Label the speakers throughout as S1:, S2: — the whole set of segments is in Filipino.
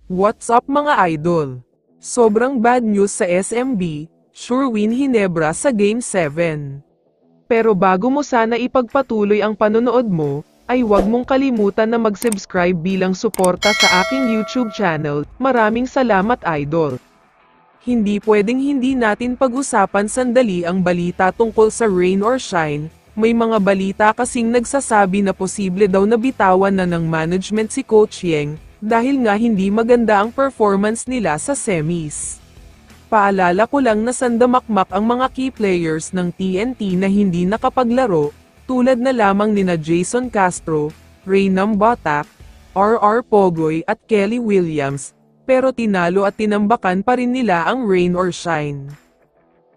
S1: What's up mga idol? Sobrang bad news sa SMB, sure win Hinebra sa Game 7. Pero bago mo sana ipagpatuloy ang panonood mo, ay huwag mong kalimutan na mag-subscribe bilang suporta sa aking YouTube channel. Maraming salamat idol. Hindi pwedeng hindi natin pag-usapan sandali ang balita tungkol sa rain or shine. May mga balita kasing nagsasabi na posible daw na bitawan na ng management si Coach Yeng, dahil nga hindi maganda ang performance nila sa semis. Paalala ko lang na sandamakmak ang mga key players ng TNT na hindi nakapaglaro, tulad na lamang nina Jason Castro, Reynam Batak, RR Pogoy at Kelly Williams, pero tinalo at tinambakan pa rin nila ang rain or shine.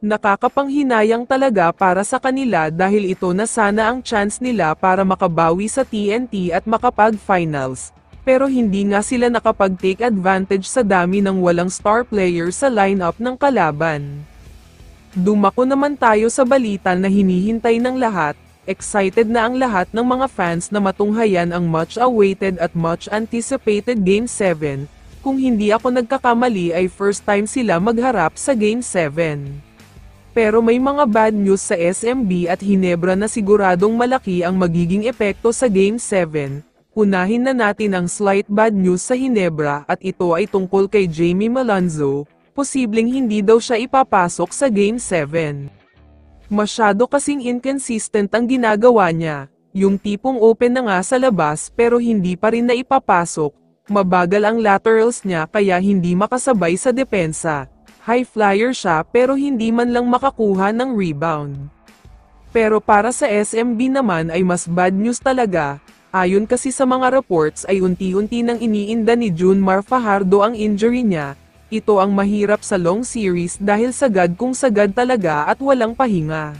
S1: Nakakapanghinayang talaga para sa kanila dahil ito na sana ang chance nila para makabawi sa TNT at makapag-finals. Pero hindi nga sila nakapag-take advantage sa dami ng walang star player sa lineup ng kalaban. Dumako naman tayo sa balita na hinihintay ng lahat, excited na ang lahat ng mga fans na matunghayan ang much-awaited at much-anticipated Game 7, kung hindi ako nagkakamali ay first time sila magharap sa Game 7. Pero may mga bad news sa SMB at Hinebra na siguradong malaki ang magiging epekto sa Game 7. Unahin na natin ang slight bad news sa Hinebra at ito ay tungkol kay Jamie Malonzo, posibleng hindi daw siya ipapasok sa Game 7. Masyado kasing inconsistent ang ginagawa niya, yung tipong open na nga sa labas pero hindi pa rin na ipapasok, mabagal ang laterals niya kaya hindi makasabay sa depensa, high flyer siya pero hindi man lang makakuha ng rebound. Pero para sa SMB naman ay mas bad news talaga. Ayon kasi sa mga reports ay unti-unti nang iniinda ni Junmar Fajardo ang injury niya. Ito ang mahirap sa long series dahil sagad kung sagad talaga at walang pahinga.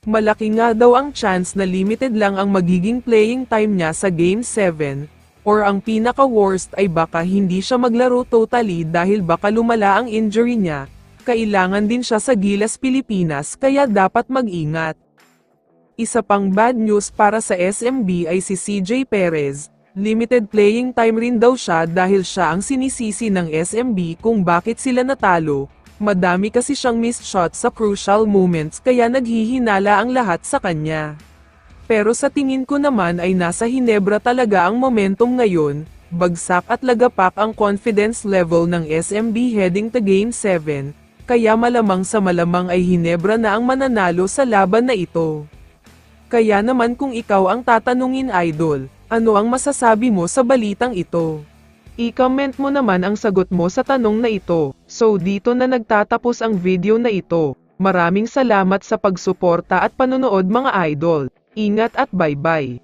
S1: Malaki nga daw ang chance na limited lang ang magiging playing time niya sa Game 7, or ang pinaka-worst ay baka hindi siya maglaro totally dahil baka lumala ang injury niya. Kailangan din siya sa Gilas Pilipinas kaya dapat mag-ingat. Isa pang bad news para sa SMB ay si CJ Perez, limited playing time rin daw siya dahil siya ang sinisisi ng SMB kung bakit sila natalo, madami kasi siyang missed shots sa crucial moments kaya naghihinala ang lahat sa kanya. Pero sa tingin ko naman ay nasa Hinebra talaga ang momentum ngayon, bagsak at lagapak ang confidence level ng SMB heading to Game 7, kaya malamang sa malamang ay Hinebra na ang mananalo sa laban na ito. Kaya naman kung ikaw ang tatanungin idol, ano ang masasabi mo sa balitang ito? I-comment mo naman ang sagot mo sa tanong na ito. So dito na nagtatapos ang video na ito. Maraming salamat sa pagsuporta at panonood mga idol. Ingat at bye-bye.